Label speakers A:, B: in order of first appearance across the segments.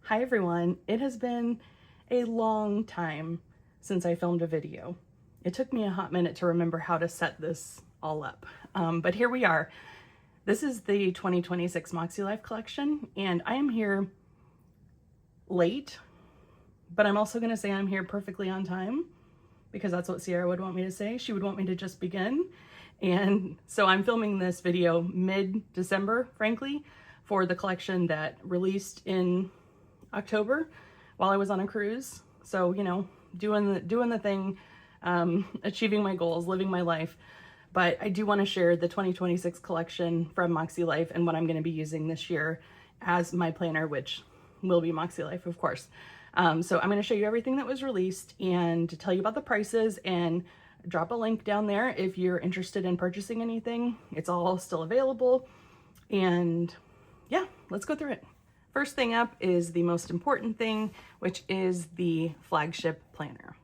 A: Hi everyone, it has been a long time since I filmed a video. It took me a hot minute to remember how to set this all up, but here we are. This is the 2026 MAKSELife collection, and I am here late, but I'm also going to say I'm here perfectly on time because that's what Sierra would want me to say. She would want me to just begin, and so I'm filming this video mid-December, frankly, for the collection that released in October while I was on a cruise. So, you know, doing the thing, achieving my goals, living my life. But I do want to share the 2026 collection from MAKSELife and what I'm going to be using this year as my planner, which will be MAKSELife, of course. So I'm going to show you everything that was released and to tell you about the prices and drop a link down there if you're interested in purchasing anything. It's all still available. And yeah, let's go through it. First thing up is the most important thing, which is the Flagship Planner.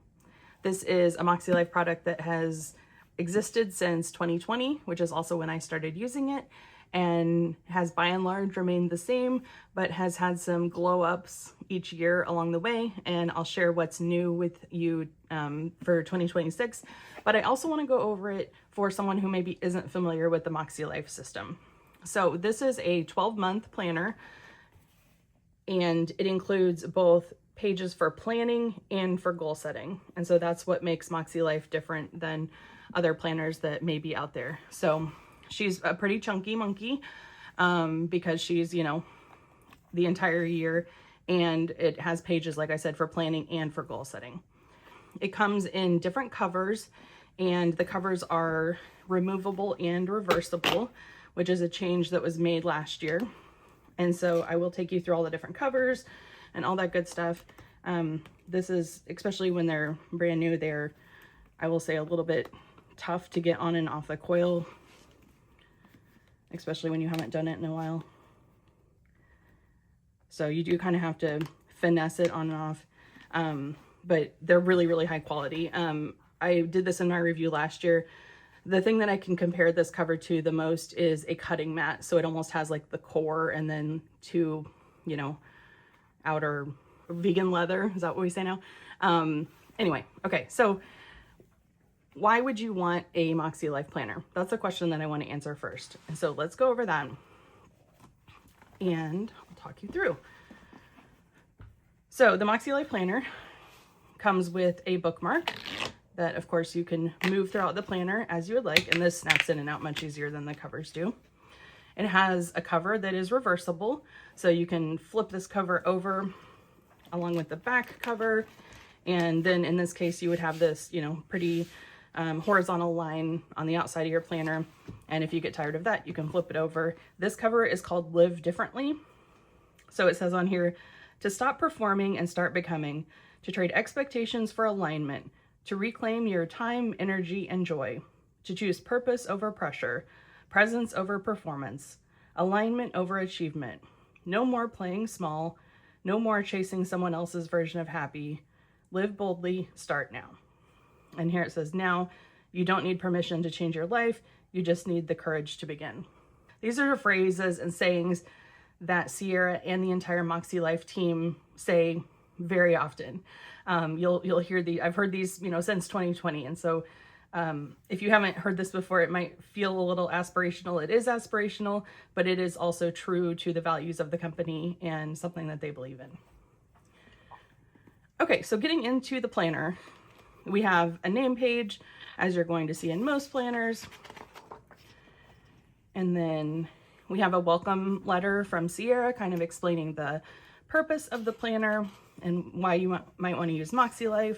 A: This is a MAKSELife product that has existed since 2020, which is also when I started using it, and has by and large remained the same, but has had some glow ups each year along the way. And I'll share what's new with you for 2026. But I also want to go over it for someone who maybe isn't familiar with the MAKSELife system. So this is a 12-month planner, and it includes both pages for planning and for goal setting. And so that's what makes MAKSELife different than other planners that may be out there. So she's a pretty chunky monkey because she's, you know, the entire year, and it has pages, like I said, for planning and for goal setting. It comes in different covers, and the covers are removable and reversible, which is a change that was made last year. And so I will take you through all the different covers and all that good stuff. This is, especially when they're brand new, they're, I will say, a little bit tough to get on and off the coil, especially when you haven't done it in a while. So you do kind of have to finesse it on and off, but they're really, really high quality. I did this in my review last year. The thing that I can compare this cover to the most is a cutting mat. So it almost has like the core and then two, you know, outer vegan leather. Is that what we say now? Anyway, okay. So why would you want a MAKSELife planner? That's a question that I want to answer first. And so let's go over that and I'll talk you through. So the MAKSELife planner comes with a bookmark that, of course, you can move throughout the planner as you would like, and this snaps in and out much easier than the covers do. It has a cover that is reversible, so you can flip this cover over along with the back cover, and then in this case you would have this, you know, pretty horizontal line on the outside of your planner, and if you get tired of that, you can flip it over. This cover is called Live Differently. So it says on here, to stop performing and start becoming, to trade expectations for alignment, to reclaim your time, energy, and joy, to choose purpose over pressure, presence over performance, alignment over achievement. No more playing small, no more chasing someone else's version of happy. Live boldly, start now. And here it says, now you don't need permission to change your life, you just need the courage to begin. These are phrases and sayings that Sierra and the entire MAKSELife team say very often. You'll hear I've heard these, you know, since 2020. And so if you haven't heard this before, it might feel a little aspirational. It is aspirational, but it is also true to the values of the company and something that they believe in. Okay, so getting into the planner, we have a name page, as you're going to see in most planners. And then we have a welcome letter from Sierra, kind of explaining the purpose of the planner and why you might want to use MAKSELife.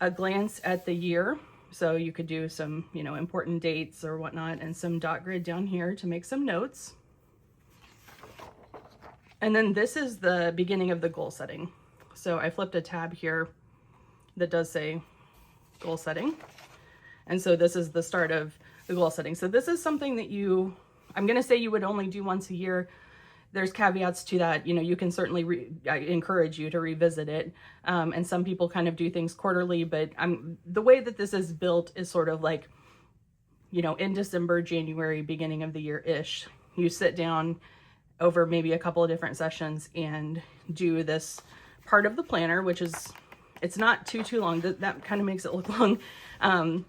A: A glance at the year, so you could do some, you know, important dates or whatnot, and some dot grid down here to make some notes. And then this is the beginning of the goal setting. So I flipped a tab here that does say goal setting. And so this is the start of the goal setting. So this is something that I'm going to say you would only do once a year. There's caveats to that. You know, you can certainly I encourage you to revisit it. And some people kind of do things quarterly, but the way that this is built is sort of like, you know, in December, January, beginning of the year-ish, you sit down over maybe a couple of different sessions and do this part of the planner, which is, it's not too long. That kind of makes it look long.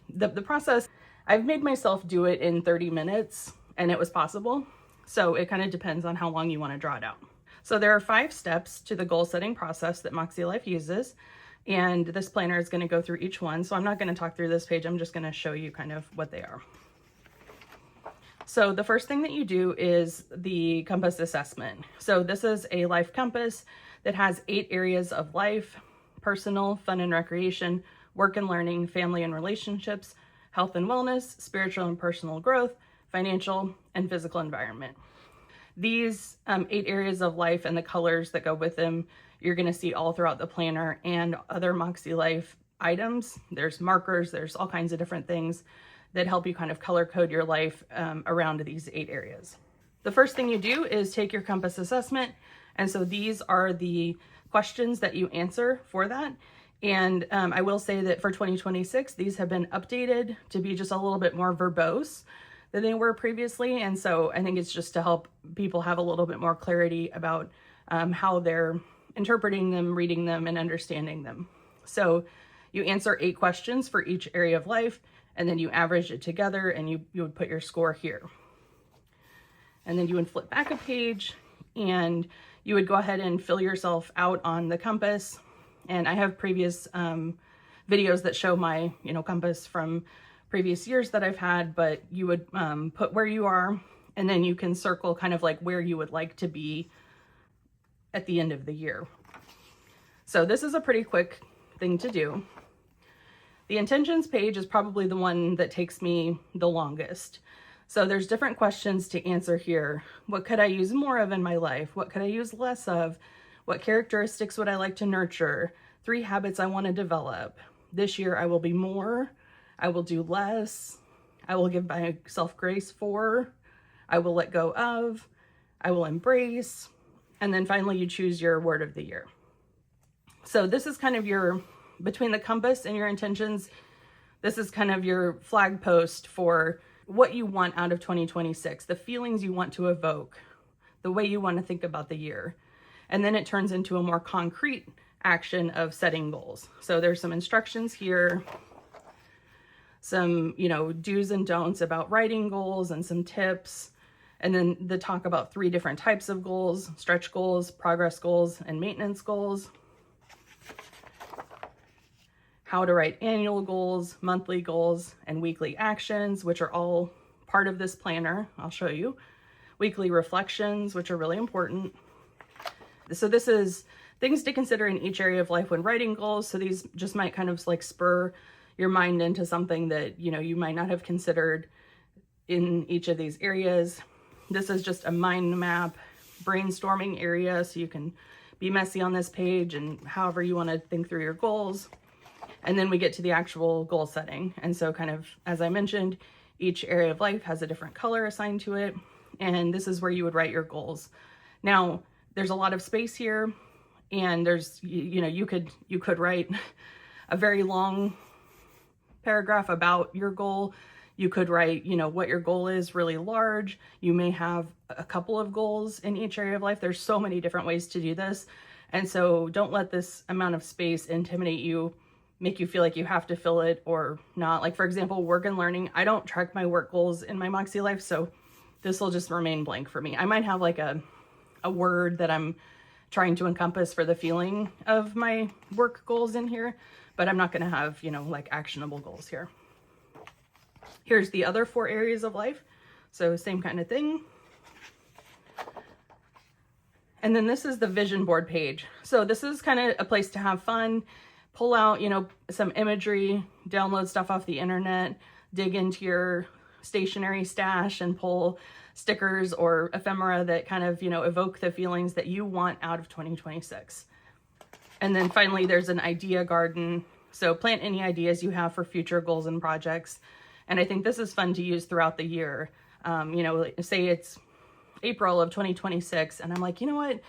A: The process, I've made myself do it in 30 minutes and it was possible. So it kind of depends on how long you want to draw it out. So there are 5 steps to the goal setting process that MakseLife uses. And this planner is going to go through each one. So I'm not going to talk through this page. I'm just going to show you kind of what they are. So the first thing that you do is the compass assessment. So this is a life compass that has 8 areas of life: personal, fun and recreation, work and learning, family and relationships, health and wellness, spiritual and personal growth, financial and physical environment. These 8 areas of life and the colors that go with them, you're going to see all throughout the planner and other MakseLife items. There's markers, there's all kinds of different things that help you kind of color code your life around these 8 areas. The first thing you do is take your compass assessment. And so these are the questions that you answer for that. And I will say that for 2026, these have been updated to be just a little bit more verbose than they were previously. And so I think it's just to help people have a little bit more clarity about how they're interpreting them, reading them, and understanding them. So you answer 8 questions for each area of life, and then you average it together and you would put your score here. And then you would flip back a page and you would go ahead and fill yourself out on the compass. And I have previous videos that show my, compass from previous years that I've had, but you would put where you are, and then you can circle kind of like where you would like to be at the end of the year. So this is a pretty quick thing to do. The intentions page is probably the one that takes me the longest. So there's different questions to answer here. What could I use more of in my life? What could I use less of? What characteristics would I like to nurture? 3 habits I want to develop. This year I will be more. I will do less. I will give myself grace for. I will let go of. I will embrace. And then finally you choose your word of the year. So this is kind of your, between the compass and your intentions, this is kind of your flag post for what you want out of 2026, the feelings you want to evoke, the way you want to think about the year. And then it turns into a more concrete action of setting goals. So there's some instructions here, some, do's and don'ts about writing goals and some tips. And then the talk about 3 different types of goals: stretch goals, progress goals, and maintenance goals. How to write annual goals, monthly goals, and weekly actions, which are all part of this planner. I'll show you. Weekly reflections, which are really important. So this is things to consider in each area of life when writing goals. So these just might kind of like spur your mind into something that, you might not have considered in each of these areas. This is just a mind map brainstorming area, so you can be messy on this page and however you want to think through your goals. And then we get to the actual goal setting. And so kind of, as I mentioned, each area of life has a different color assigned to it. And this is where you would write your goals. Now, there's a lot of space here, and there's, you could write a very long paragraph about your goal. You could write, what your goal is really large. You may have a couple of goals in each area of life. There's so many different ways to do this. And so don't let this amount of space intimidate you, make you feel like you have to fill it or not. Like, for example, work and learning. I don't track my work goals in my MakseLife, so this will just remain blank for me. I might have like a word that I'm trying to encompass for the feeling of my work goals in here, but I'm not going to have, like actionable goals here. Here's the other 4 areas of life. So same kind of thing. And then this is the vision board page. So this is kind of a place to have fun, pull out, some imagery, download stuff off the internet, dig into your stationery stash and pull stickers or ephemera that kind of, evoke the feelings that you want out of 2026. And then finally, there's an idea garden. So plant any ideas you have for future goals and projects. And I think this is fun to use throughout the year. Say it's April of 2026, and I'm like, you know what?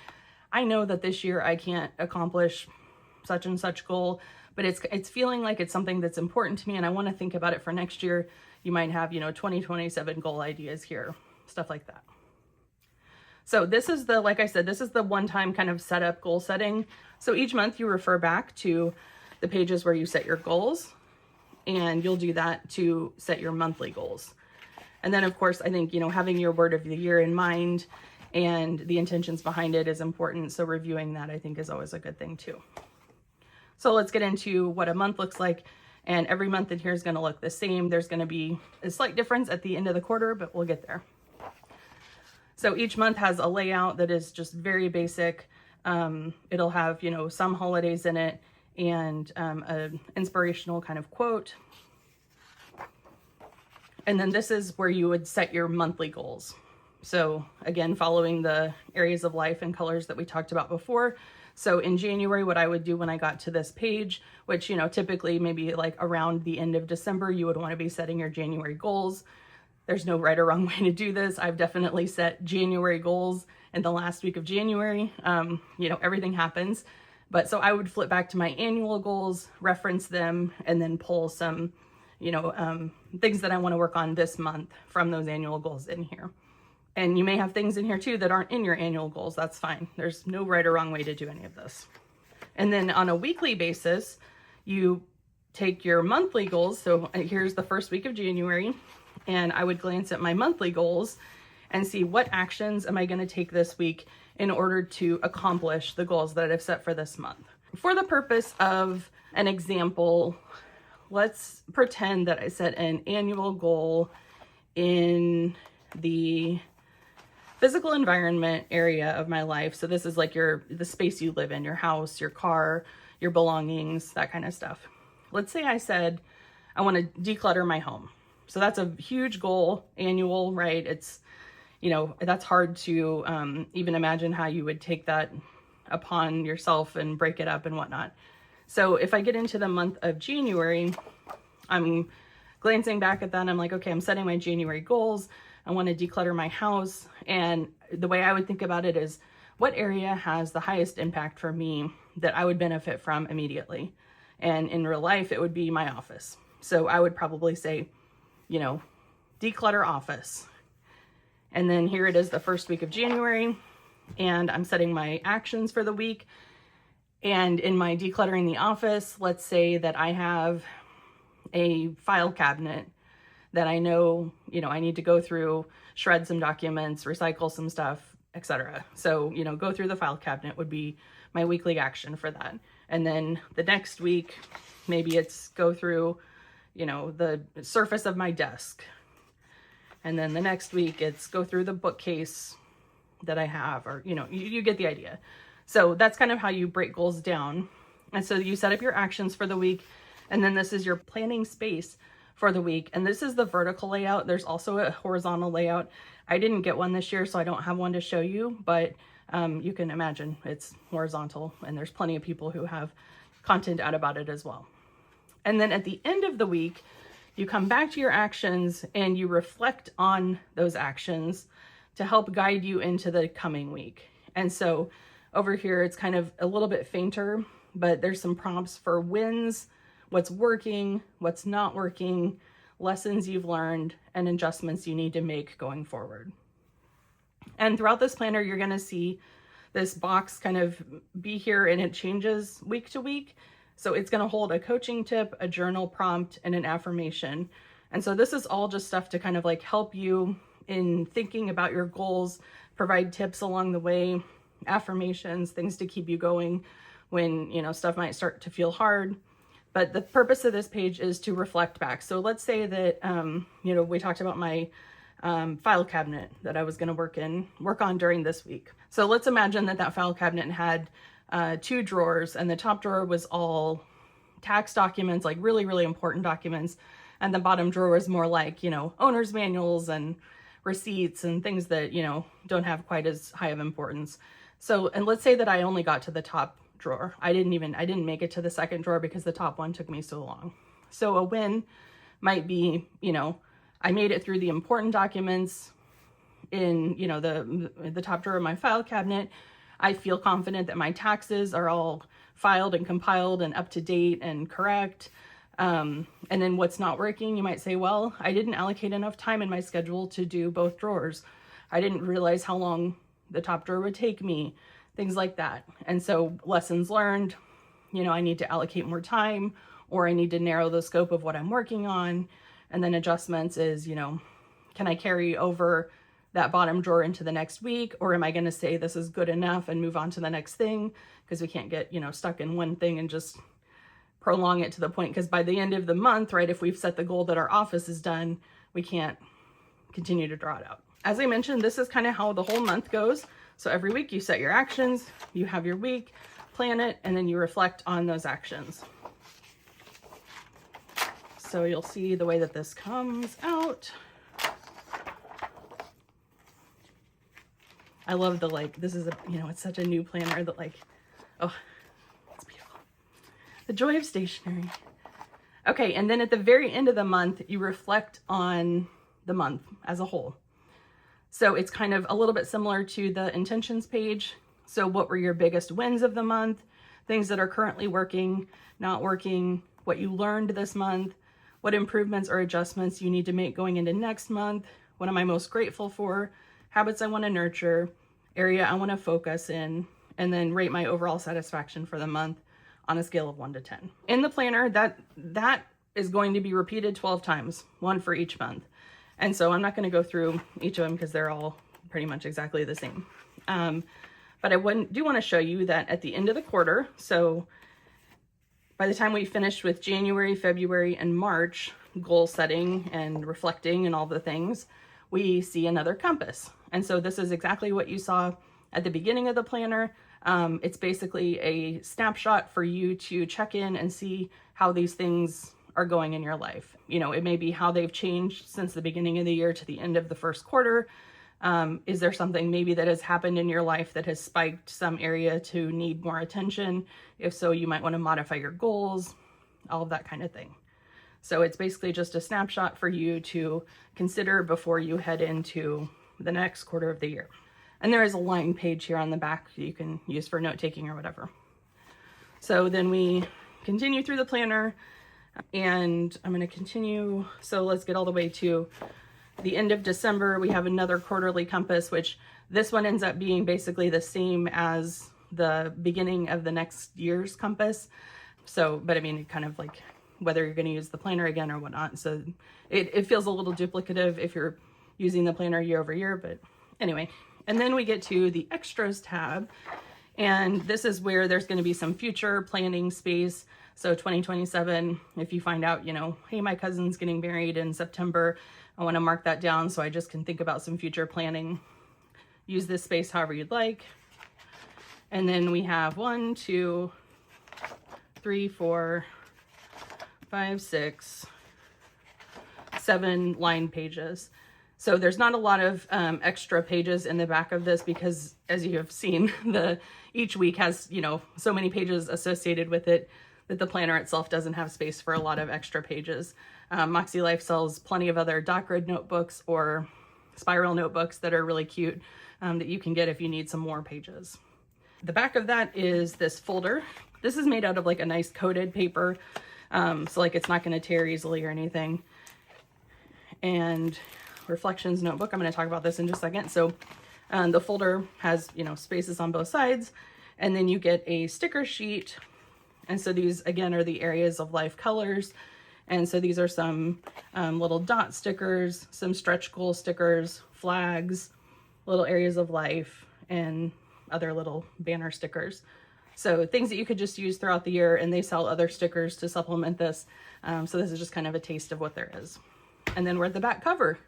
A: I know that this year I can't accomplish such and such goal, but it's feeling like it's something that's important to me, and I want to think about it for next year. You might have, 2027 goal ideas here, stuff like that. So this is the, like I said, this is the one-time kind of setup goal setting. So each month you refer back to the pages where you set your goals, and you'll do that to set your monthly goals. And then of course, I think, you know, having your word of the year in mind and the intentions behind it is important. So reviewing that, I think, is always a good thing too. So let's get into what a month looks like. And every month in here is going to look the same. There's going to be a slight difference at the end of the quarter, but we'll get there. So each month has a layout that is just very basic. It'll have, you know, some holidays in it and an inspirational kind of quote. And then this is where you would set your monthly goals. So again, following the areas of life and colors that we talked about before. So in January, what I would do when I got to this page, which, you know, typically maybe like around the end of December, you would want to be setting your January goals. There's no right or wrong way to do this. I've definitely set January goals in the last week of January. You know, everything happens. But so I would flip back to my annual goals, reference them, and then pull some, you know, things that I want to work on this month from those annual goals in here. And you may have things in here too that aren't in your annual goals. That's fine. There's no right or wrong way to do any of this. And then on a weekly basis, you take your monthly goals. So here's the first week of January, and I would glance at my monthly goals and see what actions am I going to take this week in order to accomplish the goals that I've set for this month. For the purpose of an example, let's pretend that I set an annual goal in the physical environment area of my life. So this is like the space you live in, your house, your car, your belongings, that kind of stuff. Let's say I said I want to declutter my home. So that's a huge goal, annual, right? It's, you know, that's hard to even imagine how you would take that upon yourself and break it up and whatnot. So if I get into the month of January, I'm glancing back at that and I'm like, okay, I'm setting my January goals. I want to declutter my house. And the way I would think about it is, what area has the highest impact for me that I would benefit from immediately? And in real life, it would be my office. So I would probably say, you know, declutter office. And then here it is, the first week of January, and I'm setting my actions for the week. And in my decluttering the office, let's say that I have a file cabinet that I know, you know, I need to go through, shred some documents, recycle some stuff, etc. So, you know, go through the file cabinet would be my weekly action for that. And then the next week, maybe it's go through, you know, the surface of my desk. And then the next week it's go through the bookcase that I have, or, you know, you get the idea. So that's kind of how you break goals down. And so you set up your actions for the week, and then this is your planning space for the week. And this is the vertical layout. There's also a horizontal layout. I didn't get one this year, so I don't have one to show you, but you can imagine it's horizontal, and there's plenty of people who have content out about it as well. And then at the end of the week, you come back to your actions and you reflect on those actions to help guide you into the coming week. And so over here, it's kind of a little bit fainter, but there's some prompts for wins, what's working, what's not working, lessons you've learned, and adjustments you need to make going forward. And throughout this planner, you're going to see this box kind of be here, and it changes week to week. So it's going to hold a coaching tip, a journal prompt, and an affirmation. And so this is all just stuff to kind of like help you in thinking about your goals, provide tips along the way, affirmations, things to keep you going when, you know, stuff might start to feel hard. But the purpose of this page is to reflect back. So let's say that, you know, we talked about my file cabinet that I was going to work on during this week. So let's imagine that file cabinet had 2 drawers, and the top drawer was all tax documents, like really, really important documents. And the bottom drawer was more like, you know, owner's manuals and receipts and things that, you know, don't have quite as high of importance. So, and let's say that I only got to the top drawer. I didn't make it to the second drawer because the top one took me so long. So a win might be, you know, I made it through the important documents in, you know, the top drawer of my file cabinet. I feel confident that my taxes are all filed and compiled and up to date and correct. And then what's not working, you might say, well, I didn't allocate enough time in my schedule to do both drawers. I didn't realize how long the top drawer would take me, things like that. And so lessons learned, you know, I need to allocate more time, or I need to narrow the scope of what I'm working on. And then adjustments is, you know, can I carry over that bottom drawer into the next week, or am I going to say this is good enough and move on to the next thing? Because we can't get, you know, stuck in one thing and just prolong it to the point, because by the end of the month, right, if we've set the goal that our office is done, we can't continue to draw it out. As I mentioned, this is kind of how the whole month goes. So every week you set your actions, you have your week, plan it, and then you reflect on those actions. So you'll see the way that this comes out. I love the, like, this is a, you know, it's such a new planner that, like, oh, it's beautiful. The joy of stationery. Okay, and then at the very end of the month, you reflect on the month as a whole. So it's kind of a little bit similar to the intentions page. So what were your biggest wins of the month? Things that are currently working, not working, what you learned this month, what improvements or adjustments you need to make going into next month, what am I most grateful for, habits I want to nurture, area I want to focus in, and then rate my overall satisfaction for the month on a scale of 1 to 10. In the planner, that is going to be repeated 12 times, one for each month. And so I'm not going to go through each of them because they're all pretty much exactly the same. But I do want to show you that at the end of the quarter, so by the time we finish with January, February, and March, goal setting and reflecting and all the things, we see another compass. And so this is exactly what you saw at the beginning of the planner. It's basically a snapshot for you to check in and see how these things are going in your life. You know, it may be how they've changed since the beginning of the year to the end of the first quarter. Is there something maybe that has happened in your life that has spiked some area to need more attention? If so, you might want to modify your goals, all of that kind of thing. So it's basically just a snapshot for you to consider before you head into the next quarter of the year. And there is a line page here on the back you can use for note-taking or whatever. So then we continue through the planner, and I'm going to continue. So let's get all the way to the end of December. We have another quarterly compass, which this one ends up being basically the same as the beginning of the next year's compass. So, but I mean, kind of like whether you're going to use the planner again or whatnot. So it feels a little duplicative if you're using the planner year over year, but anyway. And then we get to the extras tab, and this is where there's going to be some future planning space. So 2027, if you find out, you know, hey, my cousin's getting married in September, I want to mark that down so I just can think about some future planning. Use this space however you'd like. And then we have 1, 2, 3, 4, 5, 6, 7 line pages. So there's not a lot of extra pages in the back of this because, as you have seen, each week has, you know, so many pages associated with it that the planner itself doesn't have space for a lot of extra pages. MakseLife sells plenty of other doc grid notebooks or spiral notebooks that are really cute that you can get if you need some more pages. The back of that is this folder. This is made out of like a nice coated paper, so like it's not going to tear easily or anything. And reflections notebook, I'm going to talk about this in just a second. So the folder has, you know, spaces on both sides, and then you get a sticker sheet. And so these again are the areas of life colors. And so these are some little dot stickers, some stretch goal stickers, flags, little areas of life, and other little banner stickers. So things that you could just use throughout the year, and they sell other stickers to supplement this. So this is just kind of a taste of what there is. And then we're at the back cover.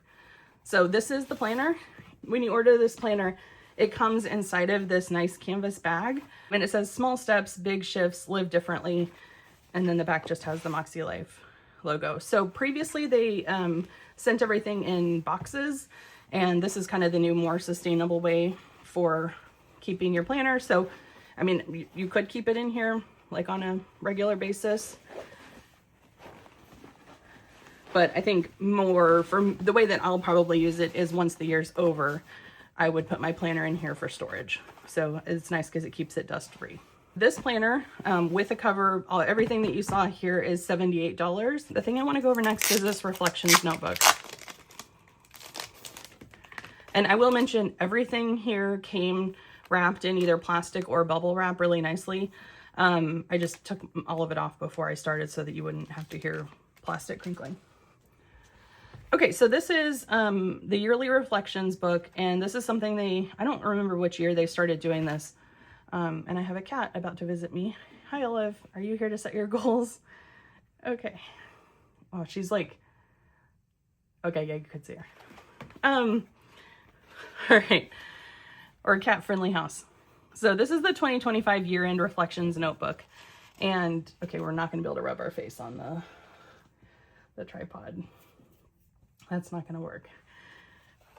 A: So this is the planner. When you order this planner, it comes inside of this nice canvas bag, and it says small steps, big shifts, live differently. And then the back just has the MakseLife logo. So previously they sent everything in boxes, and this is kind of the new, more sustainable way for keeping your planner. So, I mean, you could keep it in here like on a regular basis, but I think more from the way that I'll probably use it is once the year's over, I would put my planner in here for storage. So it's nice because it keeps it dust free. This planner with a cover, everything that you saw here is $78. The thing I want to go over next is this reflections notebook. And I will mention everything here came wrapped in either plastic or bubble wrap really nicely. I just took all of it off before I started so that you wouldn't have to hear plastic crinkling. Okay, so this is the Yearly Reflections book, and this is something I don't remember which year they started doing this. And I have a cat about to visit me. Hi, Olive. Are you here to set your goals? Okay. Oh, she's like, okay, yeah, you could see her. All right. Or a cat-friendly house. So this is the 2025 Year-End Reflections Notebook. And, okay, we're not going to be able to rub our face on the tripod. That's not going to work.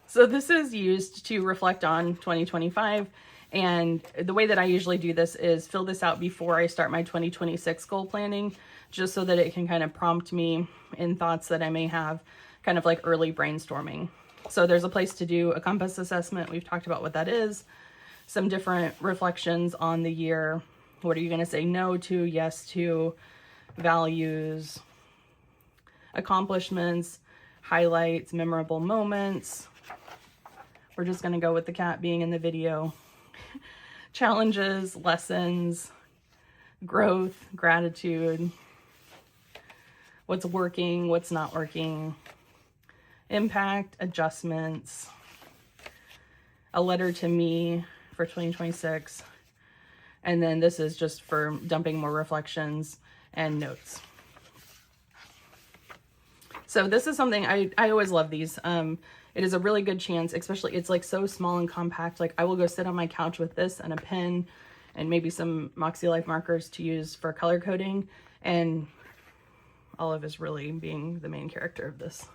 A: So this is used to reflect on 2025. And the way that I usually do this is fill this out before I start my 2026 goal planning, just so that it can kind of prompt me in thoughts that I may have, kind of like early brainstorming. So there's a place to do a compass assessment. We've talked about what that is. Some different reflections on the year. What are you going to say no to, yes to, values, accomplishments, highlights, memorable moments. We're just going to go with the cat being in the video. Challenges, lessons, growth, gratitude, what's working, what's not working, impact, adjustments, a letter to me for 2026, and then this is just for dumping more reflections and notes. So this is something I always love these. It is a really good chance, especially it's like so small and compact. Like I will go sit on my couch with this and a pen and maybe some MakseLife markers to use for color coding. And Olive is really being the main character of this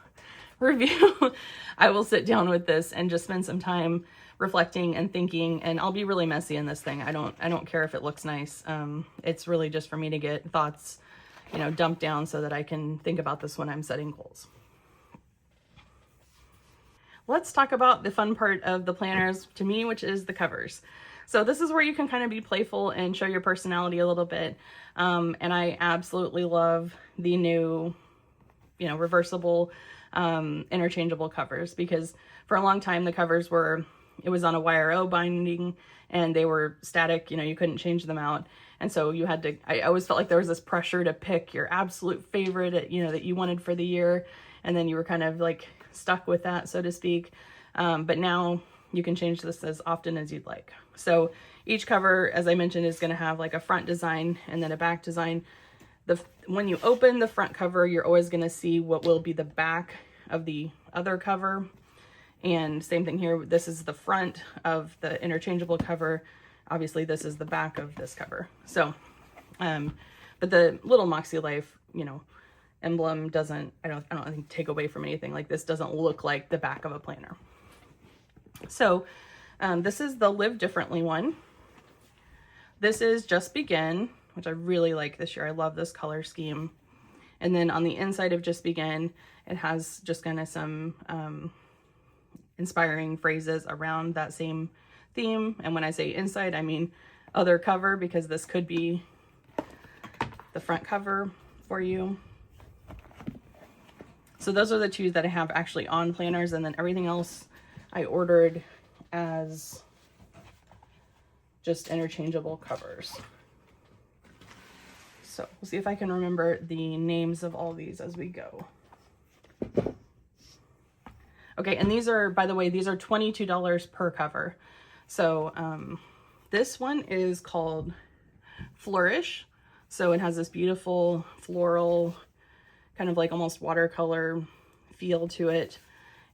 A: review. I will sit down with this and just spend some time reflecting and thinking, and I'll be really messy in this thing. I don't care if it looks nice. It's really just for me to get thoughts, you know, dumped down so that I can think about this when I'm setting goals. Let's talk about the fun part of the planners to me, which is the covers. So this is where you can kind of be playful and show your personality a little bit. And I absolutely love the new, you know, reversible, interchangeable covers, because for a long time the covers it was on a YRO binding and they were static, you know, you couldn't change them out. And so you had to, I always felt like there was this pressure to pick your absolute favorite, you know, that you wanted for the year. And then you were kind of like stuck with that, so to speak. But now you can change this as often as you'd like. So each cover, as I mentioned, is going to have like a front design and then a back design. When you open the front cover, you're always going to see what will be the back of the other cover. And same thing here. This is the front of the interchangeable cover. Obviously, this is the back of this cover. So, but the little MakseLife, you know, emblem doesn't, I don't think take away from anything. Like this doesn't look like the back of a planner. So this is the Live Differently one. This is Just Begin, which I really like this year. I love this color scheme. And then on the inside of Just Begin, it has just kind of some inspiring phrases around that same theme. And when I say inside, I mean other cover, because this could be the front cover for you. So those are the two that I have actually on planners, and then everything else I ordered as just interchangeable covers. So we'll see if I can remember the names of all these as we go. Okay, and these are, by the way, these are $22 per cover. So this one is called Flourish. So it has this beautiful floral, kind of like almost watercolor feel to it.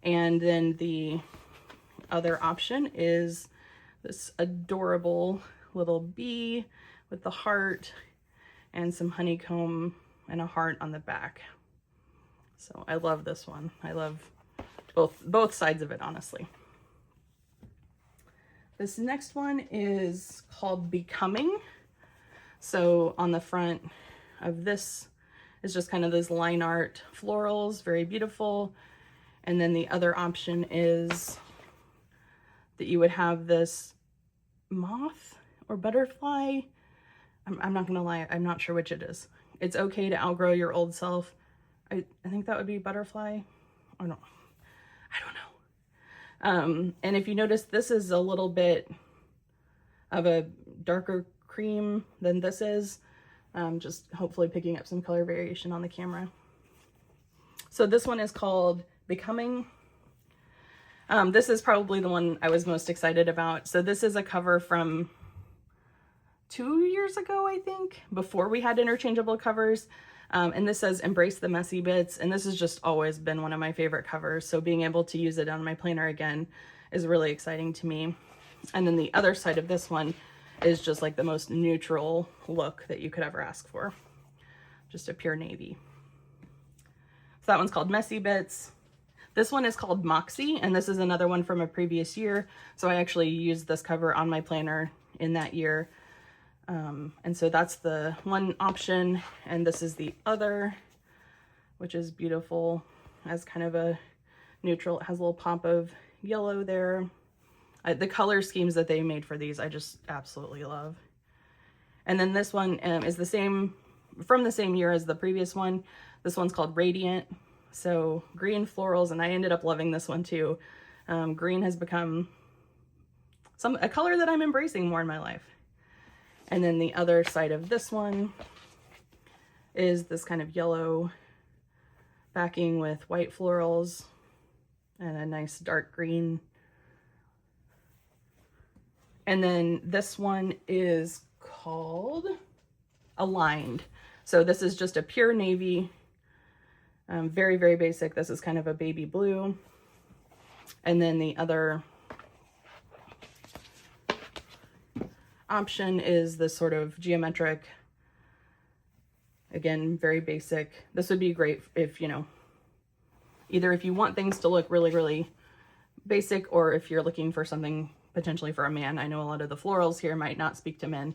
A: And then the other option is this adorable little bee with the heart and some honeycomb and a heart on the back. So I love this one. I love both sides of it, honestly. This next one is called Becoming. So on the front of this is just kind of this line art florals, very beautiful. And then the other option is that you would have this moth or butterfly. I'm not gonna lie, I'm not sure which it is. It's okay to outgrow your old self. I think that would be butterfly. I don't know. And if you notice, this is a little bit of a darker cream than this is. Just hopefully picking up some color variation on the camera. So this one is called Becoming. This is probably the one I was most excited about. So this is a cover from 2 years ago, I think, before we had interchangeable covers. And this says Embrace the Messy Bits. And this has just always been one of my favorite covers. So being able to use it on my planner again is really exciting to me. And then the other side of this one is just like the most neutral look that you could ever ask for. Just a pure navy. So that one's called Messy Bits. This one is called Moxie, and this is another one from a previous year. So I actually used this cover on my planner in that year. And so that's the one option, and this is the other, which is beautiful as kind of a neutral. It has a little pop of yellow there. The color schemes that they made for these, I just absolutely love. And then this one is the same, from the same year as the previous one. This one's called Radiant. So green florals, and I ended up loving this one too. Green has become a color that I'm embracing more in my life. And then the other side of this one is this kind of yellow backing with white florals and a nice dark green. And then this one is called Aligned. So this is just a pure navy, very, very basic. This is kind of a baby blue. And then the other option is this sort of geometric, again, very basic. This would be great if, you know, either if you want things to look really, really basic, or if you're looking for something potentially for a man. I know a lot of the florals here might not speak to men,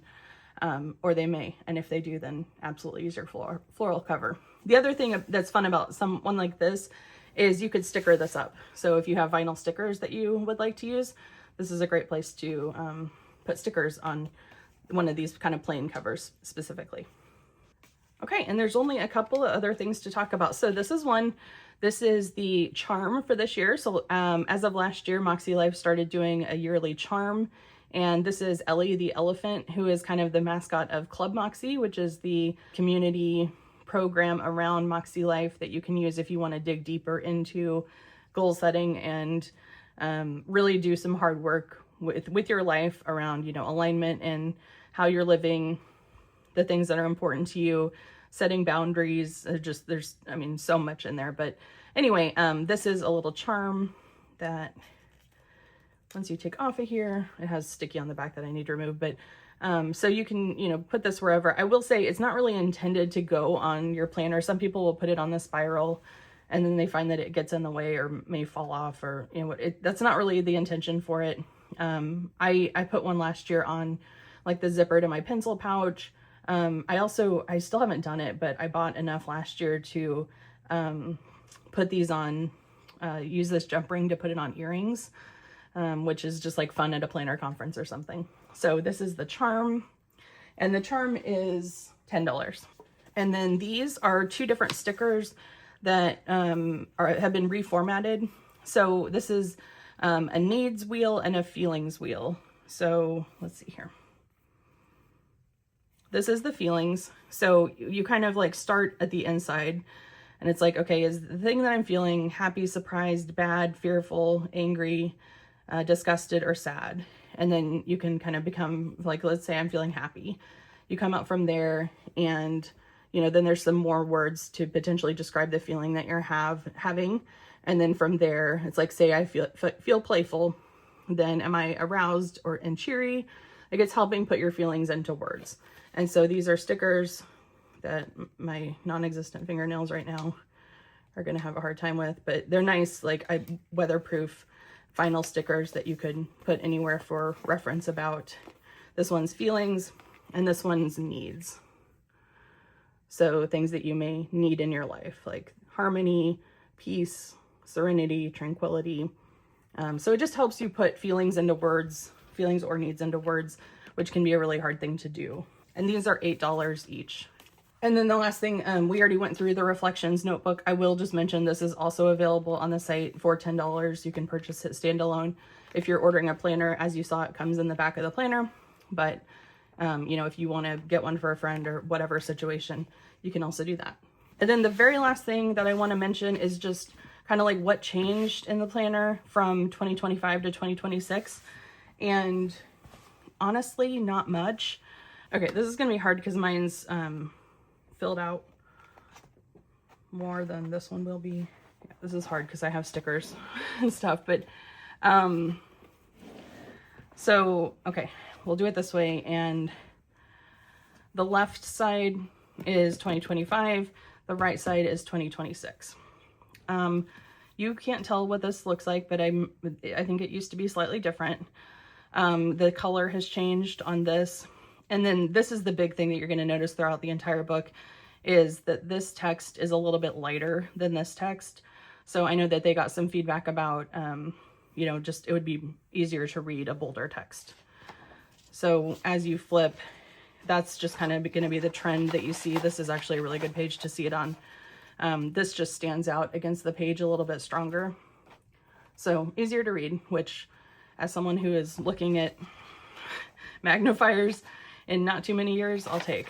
A: or they may, and if they do, then absolutely use your floral cover. The other thing that's fun about one like this is you could sticker this up. So if you have vinyl stickers that you would like to use, this is a great place to put stickers on one of these kind of plain covers specifically. Okay, and there's only a couple of other things to talk about. So this is the charm for this year. So as of last year, MakseLife started doing a yearly charm, and this is Ellie the elephant, who is kind of the mascot of Club Moxie, which is the community program around MakseLife that you can use if you want to dig deeper into goal setting and really do some hard work with your life around, you know, alignment and how you're living, the things that are important to you, setting boundaries. There's, I mean, so much in there. But anyway, this is a little charm that once you take off of here, it has sticky on the back that I need to remove, but so you can, you know, put this wherever. I will say it's not really intended to go on your planner. Some people will put it on the spiral and then they find that it gets in the way or may fall off, or, you know, that's not really the intention for it. I put one last year on like the zipper to my pencil pouch. I still haven't done it, but I bought enough last year to put these on, use this jump ring to put it on earrings, which is just like fun at a planner conference or something. So this is the charm, and the charm is $10. And then these are two different stickers that have been reformatted. So this is a needs wheel and a feelings wheel. So let's see here. This is the feelings. So you kind of like start at the inside, and it's like, okay, is the thing that I'm feeling happy, surprised, bad, fearful, angry, disgusted, or sad? And then you can kind of become like, let's say I'm feeling happy. You come out from there, and you know, then there's some more words to potentially describe the feeling that you're having. And then from there, it's like, say I feel playful, then am I aroused and cheery? Like, it's helping put your feelings into words. And so these are stickers that my non-existent fingernails right now are going to have a hard time with, but they're nice, like weatherproof vinyl stickers that you could put anywhere for reference about. This one's feelings and this one's needs. So things that you may need in your life, like harmony, peace, serenity, tranquility. So it just helps you put feelings into words, feelings or needs into words, which can be a really hard thing to do. And these are $8 each. And then the last thing, we already went through the Reflections notebook. I will just mention this is also available on the site for $10. You can purchase it standalone. If you're ordering a planner, as you saw, it comes in the back of the planner. But, you know, if you want to get one for a friend or whatever situation, you can also do that. And then the very last thing that I want to mention is just kind of like what changed in the planner from 2025 to 2026. And honestly, not much. Okay, this is going to be hard because mine's filled out more than this one will be. Yeah, this is hard because I have stickers and stuff, but so okay, we'll do it this way. And the left side is 2025, the right side is 2026. You can't tell what this looks like, but I think it used to be slightly different. The color has changed on this. And then this is the big thing that you're going to notice throughout the entire book, is that this text is a little bit lighter than this text. So I know that they got some feedback about, you know, just it would be easier to read a bolder text. So as you flip, that's just kind of going to be the trend that you see. This is actually a really good page to see it on. This just stands out against the page a little bit stronger. So easier to read, which as someone who is looking at magnifiers in not too many years, I'll take.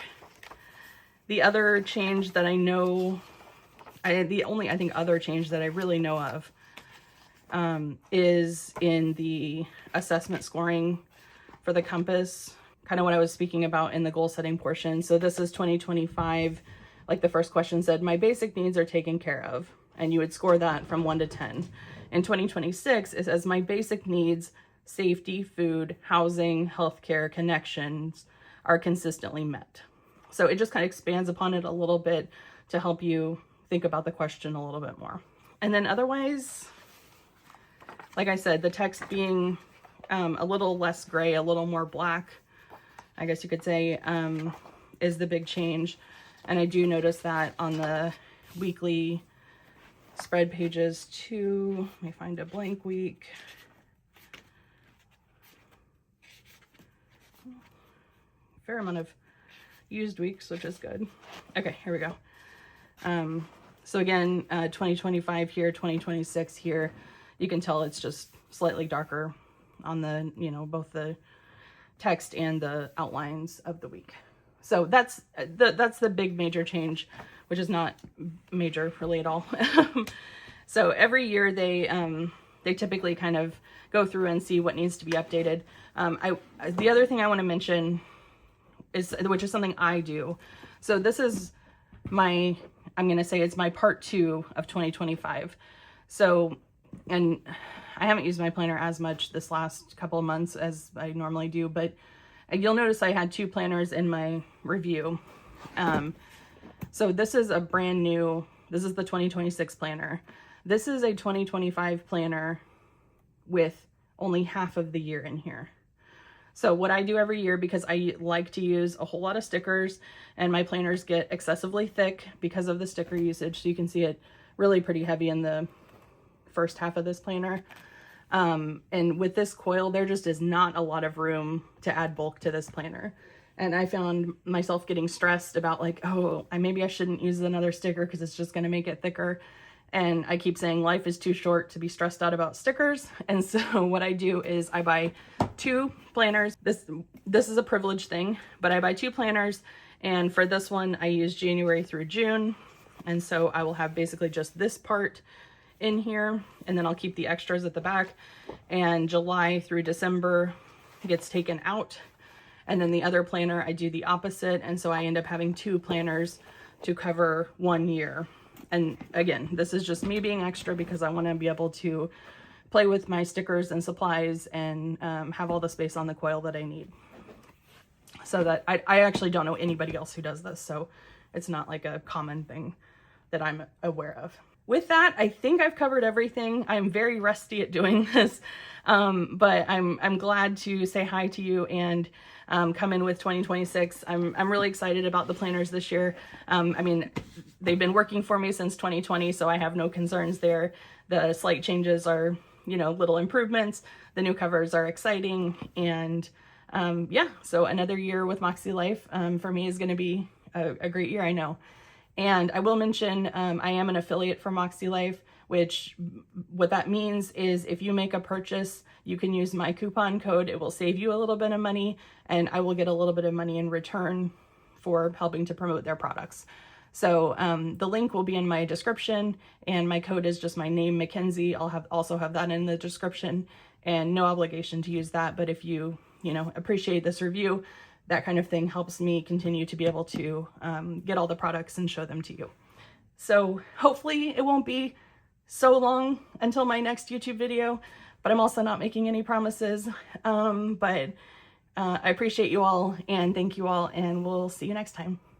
A: The other change that I know, the only, I think, other change that I really know of is in the assessment scoring for the compass, kind of what I was speaking about in the goal setting portion. So this is 2025. Like the first question said, my basic needs are taken care of. And you would score that from 1 to 10. In 2026, it says my basic needs, safety, food, housing, healthcare, connections are consistently met. So it just kind of expands upon it a little bit to help you think about the question a little bit more. And then otherwise, like I said, the text being a little less gray, a little more black, I guess you could say, is the big change. And I do notice that on the weekly spread pages too. Let me find a blank week. Fair amount of used weeks, which is good. Okay, here we go. So again, 2025 here, 2026 here. You can tell it's just slightly darker on the, you know, both the text and the outlines of the week. So that's the big major change, which is not major really at all. So every year they typically kind of go through and see what needs to be updated. The other thing I want to mention is, which is something I do. So this is my, I'm going to say it's my part 2 of 2025. So, and I haven't used my planner as much this last couple of months as I normally do, but you'll notice I had 2 planners in my review. So this is a brand new, this is the 2026 planner. This is a 2025 planner with only half of the year in here. So what I do every year, because I like to use a whole lot of stickers and my planners get excessively thick because of the sticker usage. So you can see it really pretty heavy in the first half of this planner. And with this coil, there just is not a lot of room to add bulk to this planner. And I found myself getting stressed about like, oh, maybe I shouldn't use another sticker because it's just going to make it thicker. And I keep saying life is too short to be stressed out about stickers. And so what I do is I buy 2 planners. This is a privilege thing, but I buy 2 planners. And for this one, I use January through June. And so I will have basically just this part in here, and then I'll keep the extras at the back. And July through December gets taken out. And then the other planner, I do the opposite. And so I end up having 2 planners to cover 1 year. And again, this is just me being extra because I want to be able to play with my stickers and supplies and have all the space on the coil that I need. So that I actually don't know anybody else who does this. So it's not like a common thing that I'm aware of. With that, I think I've covered everything. I'm very rusty at doing this, but I'm glad to say hi to you and come in with 2026. I'm really excited about the planners this year. I mean, they've been working for me since 2020, so I have no concerns there. The slight changes are, you know, little improvements. The new covers are exciting, and yeah, so another year with MACSELife for me is going to be a great year, I know. And I will mention, I am an affiliate for MakseLife, which what that means is if you make a purchase, you can use my coupon code. It will save you a little bit of money, and I will get a little bit of money in return for helping to promote their products. So the link will be in my description, and my code is just my name, MacKenzie. I'll also have that in the description, and no obligation to use that. But if you appreciate this review, that kind of thing helps me continue to be able to get all the products and show them to you. So hopefully it won't be so long until my next YouTube video, but I'm also not making any promises. I appreciate you all, and thank you all, and we'll see you next time.